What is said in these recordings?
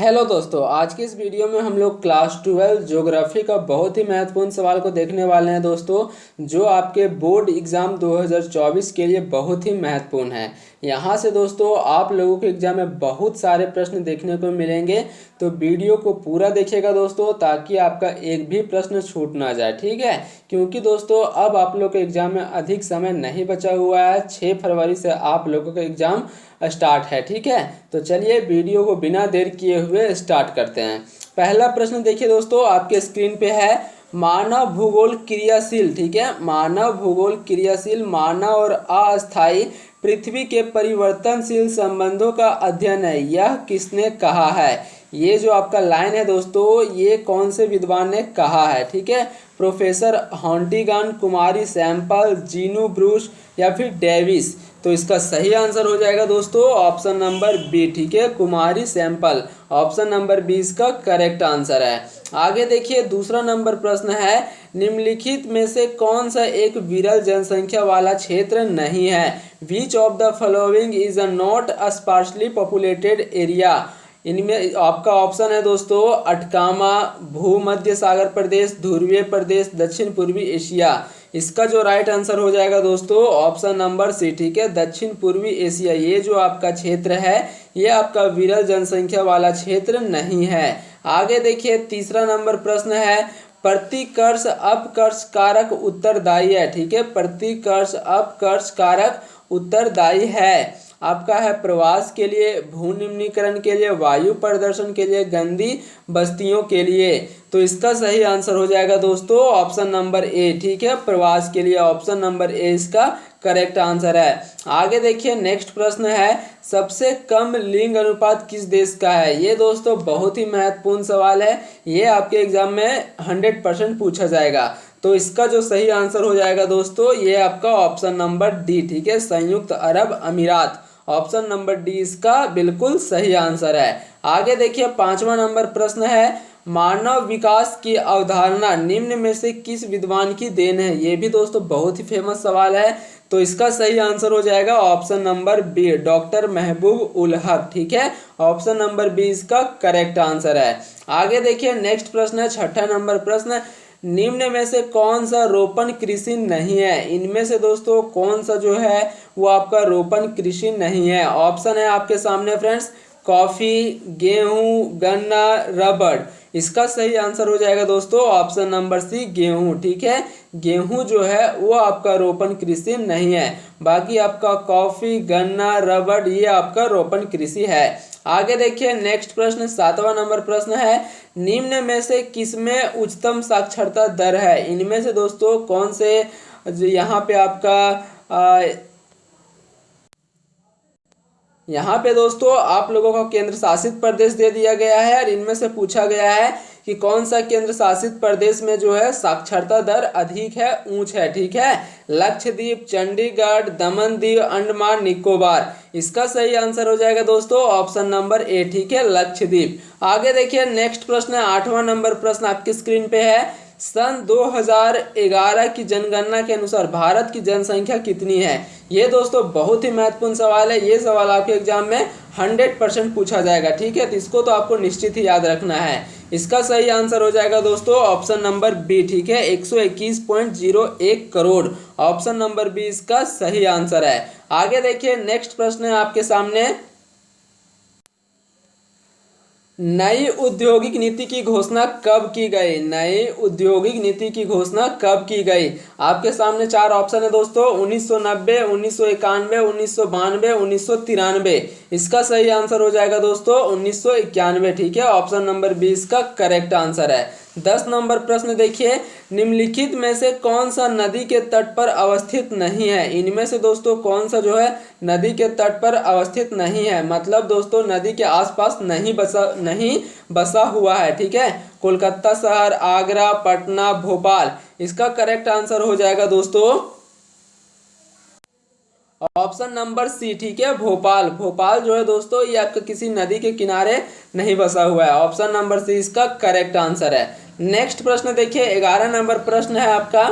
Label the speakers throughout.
Speaker 1: Hello दोस्तों, आज की इस वीडियो में हम लोग क्लास 12 ज्योग्राफी का बहुत ही महत्वपूर्ण सवाल को देखने वाले हैं दोस्तों, जो आपके बोर्ड एग्ज़ाम 2024 के लिए बहुत ही महत्वपूर्ण है। यहाँ से दोस्तों आप लोगों के एग्ज़ाम में बहुत सारे प्रश्न देखने को मिलेंगे, तो वीडियो को पूरा देखिएगा दोस्तों, ताकि आपका एक भी प्रश्न छूट ना जाए। ठीक है, क्योंकि दोस्तों अब आप लोग के एग्ज़ाम में अधिक समय नहीं बचा हुआ है। 6 फरवरी से आप लोगों का एग्ज़ाम स्टार्ट है। ठीक है, तो चलिए वीडियो को बिना देर किए हुए स्टार्ट करते हैं। पहला प्रश्न देखिए दोस्तों, आपके स्क्रीन पे है, मानव भूगोल क्रियाशील। ठीक है, मानव भूगोल क्रियाशील मानव और अस्थायी पृथ्वी के परिवर्तनशील संबंधों का अध्ययन है, यह किसने कहा है। ये जो आपका लाइन है दोस्तों, ये कौन से विद्वान ने कहा है। ठीक है, प्रोफेसर हॉन्टिगन, कुमारी सैंपल, जीनू ब्रूस या फिर डेविस। तो इसका सही आंसर हो जाएगा दोस्तों ऑप्शन नंबर बी। ठीक है, Kumari sample, option number B इसका करेक्ट आंसर है। आगे देखिए, दूसरा नंबर प्रश्न है, निम्नलिखित में से कौन सा एक विरल जनसंख्या वाला क्षेत्र नहीं है। Which of the following is a not a sparsely populated area. इनमें आपका ऑप्शन है दोस्तों अटकामा, भूमध्य सागर प्रदेश, ध्रुवीय प्रदेश, दक्षिण पूर्वी एशिया। इसका जो राइट आंसर हो जाएगा दोस्तों ऑप्शन नंबर सी। ठीक है, दक्षिण पूर्वी एशिया, ये जो आपका क्षेत्र है ये आपका विरल जनसंख्या वाला क्षेत्र नहीं है। आगे देखिए, तीसरा नंबर प्रश्न है, प्रतिकर्ष अपकर्ष कारक उत्तरदायी है। ठीक है, प्रतिकर्ष अपकर्ष कारक उत्तरदायी है आपका है प्रवास के लिए, भू निम्नीकरण के लिए, वायु प्रदर्शन के लिए, गंदी बस्तियों के लिए। तो इसका सही आंसर हो जाएगा दोस्तों ऑप्शन नंबर ए। ठीक है, प्रवास के लिए ऑप्शन नंबर ए इसका करेक्ट आंसर है। आगे देखिए, नेक्स्ट प्रश्न है, सबसे कम लिंग अनुपात किस देश का है। ये दोस्तों बहुत ही महत्वपूर्ण सवाल है, ये आपके एग्जाम में 100% पूछा जाएगा। तो इसका जो सही आंसर हो जाएगा दोस्तों ये आपका ऑप्शन नंबर डी। ठीक है, संयुक्त अरब अमीरात, ऑप्शन नंबर डी इसका बिल्कुल सही आंसर है। आगे देखिए, पांचवा नंबर प्रश्न है, मानव विकास की अवधारणा निम्न में से किस विद्वान की देन है। ये भी दोस्तों बहुत ही फेमस सवाल है, तो इसका सही आंसर हो जाएगा ऑप्शन नंबर बी, डॉक्टर महबूब उल हक। ठीक है, ऑप्शन नंबर बी इसका करेक्ट आंसर है। आगे देखिए, नेक्स्ट प्रश्न है, छठा नंबर प्रश्न, निम्न में से कौन सा रोपण कृषि नहीं है। इनमें से दोस्तों कौन सा जो है वो आपका रोपण कृषि नहीं है। ऑप्शन है आपके सामने फ्रेंड्स, कॉफी, गेहूं, गन्ना, रबड़। इसका सही आंसर हो जाएगा दोस्तों ऑप्शन नंबर सी, गेहूं। ठीक है, गेहूं जो है वो आपका रोपण कृषि नहीं है, बाकी आपका कॉफी, गन्ना, रबड़ ये आपका रोपण कृषि है। आगे देखिए, नेक्स्ट प्रश्न, सातवां नंबर प्रश्न है, निम्न में से किसमें उच्चतम साक्षरता दर है। इनमें से दोस्तों कौन से यहाँ पे आपका यहाँ पे दोस्तों आप लोगों को केंद्र शासित प्रदेश दे दिया गया है, और इनमें से पूछा गया है कि कौन सा केंद्र शासित प्रदेश में जो है साक्षरता दर अधिक है, ऊंच है। ठीक है, लक्षद्वीप, चंडीगढ़, दमन दीव, अंडमान निकोबार। इसका सही आंसर हो जाएगा दोस्तों ऑप्शन नंबर ए। ठीक है, लक्षद्वीप। आगे देखिए, नेक्स्ट प्रश्न है, आठवां नंबर प्रश्न आपकी स्क्रीन पे है, सन 2011 की जनगणना के अनुसार भारत की जनसंख्या कितनी है। ये दोस्तों बहुत ही महत्वपूर्ण सवाल है, ये सवाल आपके एग्जाम में 100% पूछा जाएगा। ठीक है, तो इसको तो आपको निश्चित ही याद रखना है। इसका सही आंसर हो जाएगा दोस्तों ऑप्शन नंबर बी। ठीक है, 121.01 करोड़, ऑप्शन नंबर बी इसका सही आंसर है। आगे देखिए, नेक्स्ट प्रश्न है आपके सामने, नई औद्योगिक नीति की घोषणा कब की गई। नई औद्योगिक नीति की घोषणा कब की गई। आपके सामने चार ऑप्शन है दोस्तों, 1990, 1991, 1992, 1993। इसका सही आंसर हो जाएगा दोस्तों 1991। ठीक है, ऑप्शन नंबर बी इसका करेक्ट आंसर है। 10 नंबर प्रश्न देखिए, निम्नलिखित में से कौन सा नदी के तट पर अवस्थित नहीं है। इनमें से दोस्तों कौन सा जो है नदी के तट पर अवस्थित नहीं है, मतलब दोस्तों नदी के आसपास नहीं बसा हुआ है। ठीक है, कोलकाता शहर, आगरा, पटना, भोपाल। इसका करेक्ट आंसर हो जाएगा दोस्तों ऑप्शन नंबर सी। ठीक है, भोपाल। भोपाल जो है दोस्तों ये आपका किसी नदी के किनारे नहीं बसा हुआ है, ऑप्शन नंबर सी इसका करेक्ट आंसर है। नेक्स्ट प्रश्न देखिए, 11 नंबर प्रश्न है आपका,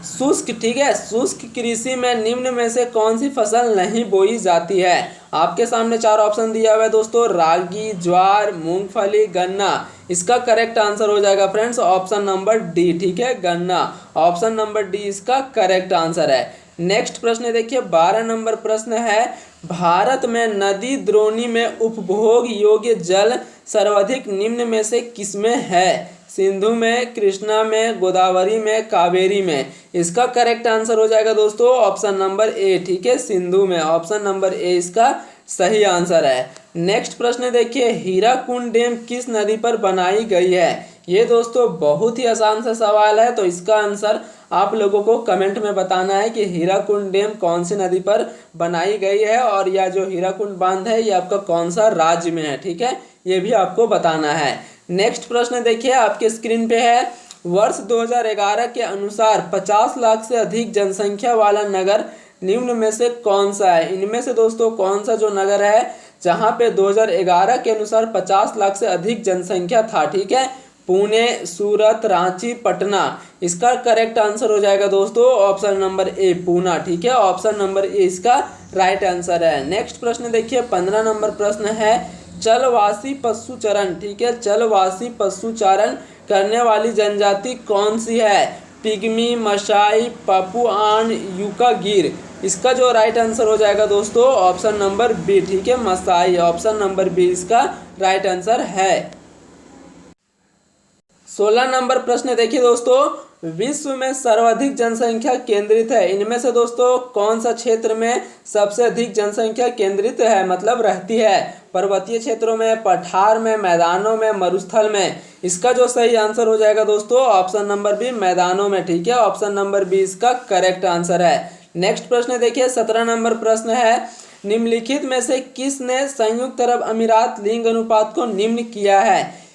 Speaker 1: शुष्क। ठीक है, शुष्क कृषि में निम्न में से कौन सी फसल नहीं बोई जाती है। आपके सामने चार ऑप्शन दिया हुआ है दोस्तों, रागी, ज्वार, मूंगफली, गन्ना। इसका करेक्ट आंसर हो जाएगा फ्रेंड्स ऑप्शन नंबर डी, ठीक है, गन्ना। ऑप्शन नंबर डी इसका करेक्ट आंसर है। नेक्स्ट प्रश्न देखिए, 12 नंबर प्रश्न है, भारत में नदी द्रोणी में उपभोग योग्य जल सर्वाधिक निम्न में से किसमें है? सिंधु में, कृष्णा में, गोदावरी में, कावेरी में। इसका करेक्ट आंसर हो जाएगा दोस्तों ऑप्शन नंबर ए, ठीक है, सिंधु में। ऑप्शन नंबर ए इसका सही आंसर है। नेक्स्ट प्रश्न देखिए, हीराकुंड डैम किस नदी पर बनाई गई है? ये दोस्तों बहुत ही आसान सा सवाल है, तो इसका आंसर आप लोगों को कमेंट में बताना है कि हीराकुंड डैम कौन सी नदी पर बनाई गई है और यह जो हीराकुंड बांध है ये आपका कौन सा राज्य में है, ठीक है, ये भी आपको बताना है। नेक्स्ट प्रश्न देखिए आपके स्क्रीन पे है, वर्ष 2011 के अनुसार 50 लाख से अधिक जनसंख्या वाला नगर निम्न में से कौन सा है? इनमें से दोस्तों कौन सा जो नगर है जहां पे 2011 के अनुसार 50 लाख से अधिक जनसंख्या था, ठीक है? पुणे, सूरत, रांची, पटना। इसका करेक्ट आंसर हो जाएगा दोस्तों ऑप्शन नंबर ए, पूना, ठीक है, ऑप्शन नंबर ए इसका राइट आंसर है। नेक्स्ट प्रश्न देखिए, 15 नंबर प्रश्न है, चलवासी पशुचरण, ठीक है, चलवासी पशुचारण करने वाली जनजाति कौन सी है? पिग्मी, मशाई, पापुआन, यूका गिर। इसका जो राइट आंसर हो जाएगा दोस्तों ऑप्शन नंबर बी, ठीक है, मसाई। ऑप्शन नंबर बी इसका राइट आंसर है। 16 नंबर प्रश्न देखिए दोस्तों, विश्व में सर्वाधिक जनसंख्या केंद्रित है, इनमें से दोस्तों कौन सा क्षेत्र में सबसे अधिक जनसंख्या केंद्रित है, मतलब रहती है? पर्वतीय क्षेत्रों में, पठार में, मैदानों में, मरुस्थल में। इसका जो सही आंसर हो जाएगा दोस्तों ऑप्शन नंबर बी, मैदानों में, ठीक है, ऑप्शन नंबर बी इसका करेक्ट आंसर है। नेक्स्ट प्रश्न देखिए, 17 नंबर प्रश्न है, निम्नलिखित में से किसने संयुक्त अरब अमीरात लिंग अनुपात को निम्न किया है?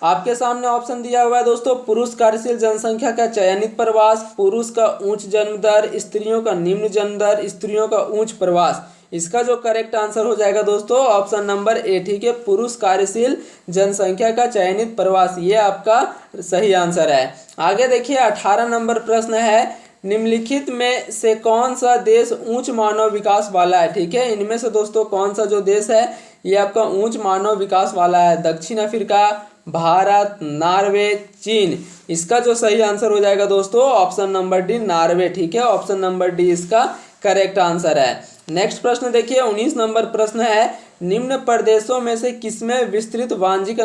Speaker 1: आपके सामने ऑप्शन दिया हुआ है दोस्तों, पुरुष कार्यशील जनसंख्या का चयनित प्रवास, पुरुष का उच्च जन्म दर, स्त्रियों का निम्न जन्म दर, स्त्रियों का उच्च प्रवास। इसका जो करेक्ट आंसर हो जाएगा दोस्तों ऑप्शन नंबर ए, ठीक है, पुरुष कार्यशील जनसंख्या का चयनित प्रवास, ये आपका सही आंसर है। आगे देखिए 18 नंबर प्रश्न है, निम्नलिखित में से कौन सा देश उच्च मानव विकास वाला है? ठीक है, इनमें से दोस्तों कौन सा जो देश है ये आपका उच्च मानव विकास वाला है? दक्षिण अफ्रीका, भारत, नॉर्वे, चीन। इसका जो सही आंसर हो जाएगा दोस्तों ऑप्शन नंबर डी, नॉर्वे, ठीक है, ऑप्शन नंबर डी इसका करेक्ट आंसर है। नेक्स्ट प्रश्न देखिए 19 नंबर प्रश्न है, निम्न प्रदेशों में से किसमें विस्तृत वाणिज्यिक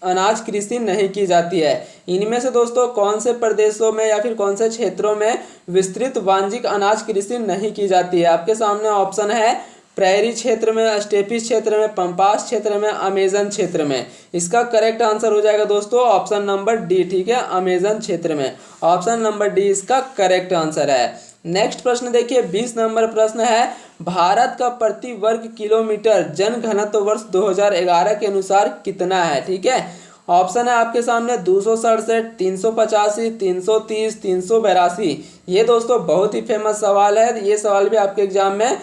Speaker 1: अनाज कृषि नहीं की जाती है? इनमें से दोस्तों कौन से प्रदेशों में या फिर कौन से क्षेत्रों में विस्तृत वाणिज्यिक अनाज कृषि नहीं की जाती है? आपके सामने ऑप्शन है, प्रेरी क्षेत्र में, स्टेपीज क्षेत्र में, पंपास क्षेत्र में, अमेजन क्षेत्र में। इसका करेक्ट आंसर हो जाएगा दोस्तों ऑप्शन नंबर डी, ठीक है, अमेजन क्षेत्र में। ऑप्शन नंबर डी इसका करेक्ट आंसर है। नेक्स्ट प्रश्न देखिए 20 नंबर प्रश्न है, भारत का प्रति वर्ग किलोमीटर जनघनत्व वर्ष 2011 के अनुसार कितना है? ठीक है, ऑप्शन है आपके सामने 267, 385, 330, 382। ये दोस्तों बहुत ही फेमस सवाल है, ये सवाल भी आपके एग्जाम में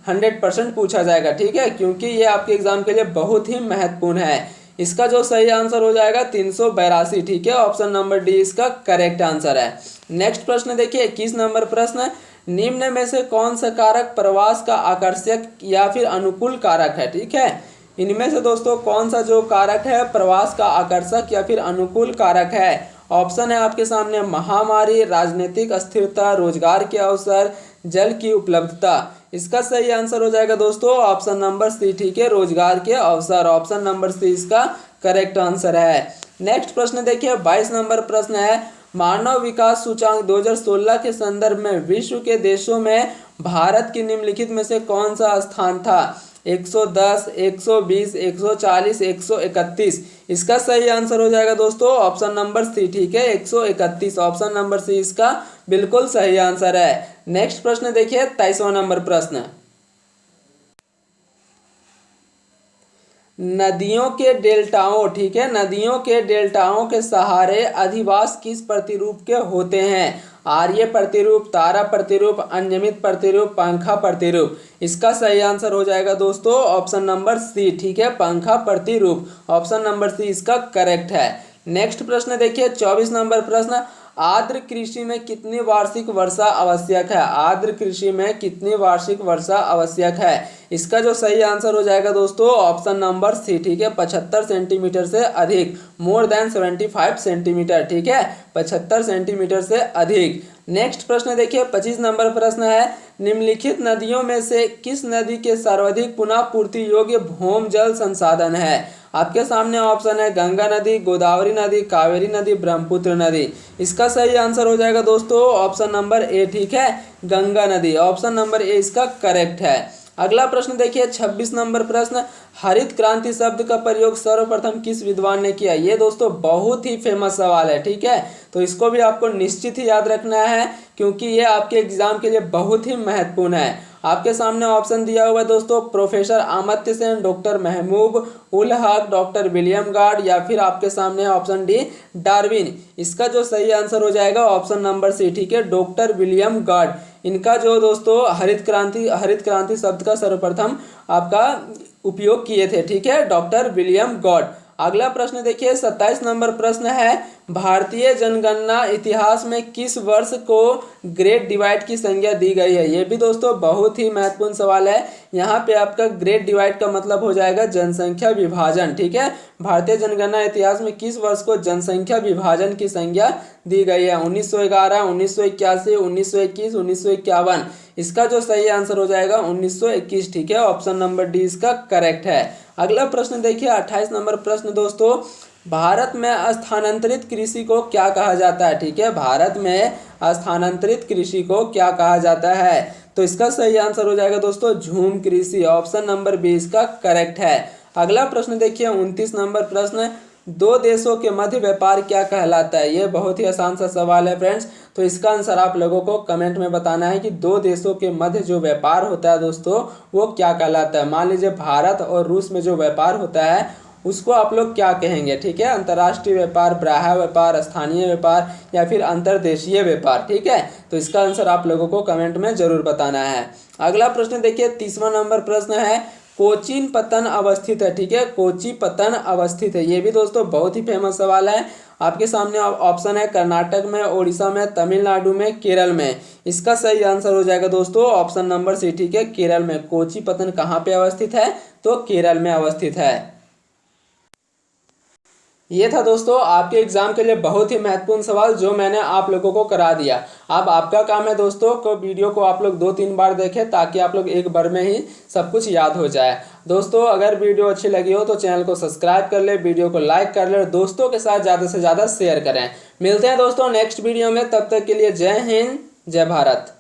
Speaker 1: 100% पूछा जाएगा, ठीक है, क्योंकि ये आपके एग्जाम के लिए बहुत ही महत्वपूर्ण है। इसका जो सही आंसर हो जाएगा 382, ठीक है, ऑप्शन नंबर डी इसका करेक्ट आंसर है। नेक्स्ट प्रश्न देखिए 21 नंबर प्रश्न, निम्न में से कौन सा कारक प्रवास का आकर्षक या फिर अनुकूल कारक है? ठीक है, इनमें से दोस्तों कौन सा जो कारक है प्रवास का आकर्षक या फिर अनुकूल कारक है? ऑप्शन है आपके सामने, महामारी, राजनीतिक अस्थिरता, रोजगार के अवसर, जल की उपलब्धता। इसका सही आंसर हो जाएगा दोस्तों ऑप्शन नंबर सी, ठीक है, रोजगार के अवसर। ऑप्शन नंबर सी इसका करेक्ट आंसर है। नेक्स्ट प्रश्न देखिए 22 नंबर प्रश्न है, मानव विकास सूचांक 2016 के संदर्भ में विश्व के देशों में भारत की निम्नलिखित में से कौन सा स्थान था? 110, 120, 140, 131। इसका सही आंसर हो जाएगा दोस्तों ऑप्शन नंबर सी, ठीक है, 131। ऑप्शन नंबर सी इसका बिल्कुल सही आंसर है। नेक्स्ट प्रश्न देखिए 23वां नंबर प्रश्न, नदियों के डेल्टाओं, ठीक है, नदियों के डेल्टाओं के सहारे अधिवास किस प्रतिरूप के होते हैं? आर्य प्रतिरूप, तारा प्रतिरूप, अनियमित प्रतिरूप, पंखा प्रतिरूप। इसका सही आंसर हो जाएगा दोस्तों ऑप्शन नंबर सी, ठीक है, पंखा प्रतिरूप। ऑप्शन नंबर सी इसका करेक्ट है। नेक्स्ट प्रश्न देखिए 24 नंबर प्रश्न, आर्द्र कृषि में कितनी वार्षिक वर्षा आवश्यक है? आर्द्र कृषि में कितनी वार्षिक वर्षा आवश्यक है? इसका जो सही आंसर हो जाएगा दोस्तों ऑप्शन नंबर सी, ठीक है, 75 सेंटीमीटर से अधिक, मोर देन 75 सेंटीमीटर, ठीक है, 75 सेंटीमीटर से अधिक। नेक्स्ट प्रश्न देखिए, 25 नंबर प्रश्न है, निम्नलिखित नदियों में से किस नदी के सर्वाधिक पुनः पूर्ति योग्य भूमि जल संसाधन है? आपके सामने ऑप्शन है गंगा नदी, गोदावरी नदी, कावेरी नदी, ब्रह्मपुत्र नदी। इसका सही आंसर हो जाएगा दोस्तों ऑप्शन नंबर ए, ठीक है, गंगा नदी। ऑप्शन नंबर ए इसका करेक्ट है। अगला प्रश्न देखिए, 26 नंबर प्रश्न, हरित क्रांति शब्द का प्रयोग सर्वप्रथम किस विद्वान ने किया? ये दोस्तों बहुत ही फेमस सवाल है, ठीक है, तो इसको भी आपको निश्चित ही याद रखना है क्योंकि ये आपके एग्जाम के लिए बहुत ही महत्वपूर्ण है। आपके सामने ऑप्शन दिया हुआ है दोस्तों, प्रोफेसर अमर्त्य सेन, डॉक्टर महबूब ul Haq, doctor William guard, या फिर आपके सामने ऑप्शन डी डार्विन। इसका जो सही आंसर हो जाएगा ऑप्शन नंबर सी, ठीक है, डॉक्टर विलियम गार्ड। इनका जो दोस्तों हरित क्रांति शब्द का सर्वप्रथम आपका उपयोग किए थे, ठीक है, डॉक्टर विलियम गार्ड। अगला प्रश्न देखिए, 27 नंबर प्रश्न है, भारतीय जनगणना इतिहास में किस वर्ष को ग्रेट डिवाइड की संज्ञा दी गई है? ये भी दोस्तों बहुत ही महत्वपूर्ण सवाल है। यहाँ पे आपका ग्रेट डिवाइड का मतलब हो जाएगा जनसंख्या विभाजन, ठीक है, भारतीय जनगणना इतिहास में किस वर्ष को जनसंख्या विभाजन की संज्ञा दी गई है? 1911, 1981, 1921, 1951। इसका जो सही आंसर हो जाएगा 1921, ठीक है, ऑप्शन नंबर डी इसका करेक्ट है। अगला प्रश्न देखिए, 28 नंबर प्रश्न दोस्तों, भारत में स्थानांतरित कृषि को क्या कहा जाता है? ठीक है, भारत में स्थानांतरित कृषि को क्या कहा जाता है? तो इसका सही आंसर हो जाएगा दोस्तों झूम कृषि। ऑप्शन नंबर बी इसका करेक्ट है। अगला प्रश्न देखिए, 29 नंबर प्रश्न, दो देशों के मध्य व्यापार क्या कहलाता है? ये बहुत ही आसान सा सवाल है फ्रेंड्स, तो इसका आंसर आप लोगों को कमेंट में बताना है कि दो देशों के मध्य जो व्यापार होता है दोस्तों वो क्या कहलाता है। मान लीजिए भारत और रूस में जो व्यापार होता है उसको आप लोग क्या कहेंगे? ठीक है, अंतर्राष्ट्रीय व्यापार, बाह्य व्यापार, स्थानीय व्यापार, या फिर अंतर्देशीय व्यापार, ठीक है, तो इसका आंसर आप लोगों को कमेंट में जरूर बताना है। अगला प्रश्न देखिए, 30वां नंबर प्रश्न है, कोचीन पत्तन अवस्थित है? ठीक है, कोची पत्तन अवस्थित है। ये भी दोस्तों बहुत ही फेमस सवाल है। आपके सामने ऑप्शन है कर्नाटक में, उड़ीसा में, तमिलनाडु में, केरल में। इसका सही आंसर हो जाएगा दोस्तों ऑप्शन नंबर सी, ठीक है, केरल में। कोची पत्तन कहाँ पे अवस्थित है? तो केरल में अवस्थित है। ये था दोस्तों आपके एग्जाम के लिए बहुत ही महत्वपूर्ण सवाल जो मैंने आप लोगों को करा दिया। अब आपका काम है दोस्तों को वीडियो को आप लोग 2-3 बार देखें ताकि आप लोग एक बार में ही सब कुछ याद हो जाए। दोस्तों अगर वीडियो अच्छी लगी हो तो चैनल को सब्सक्राइब कर ले, वीडियो को लाइक कर ले और दोस्तों के साथ ज़्यादा से ज़्यादा शेयर करें। मिलते हैं दोस्तों नेक्स्ट वीडियो में, तब तक के लिए जय हिंद, जय भारत।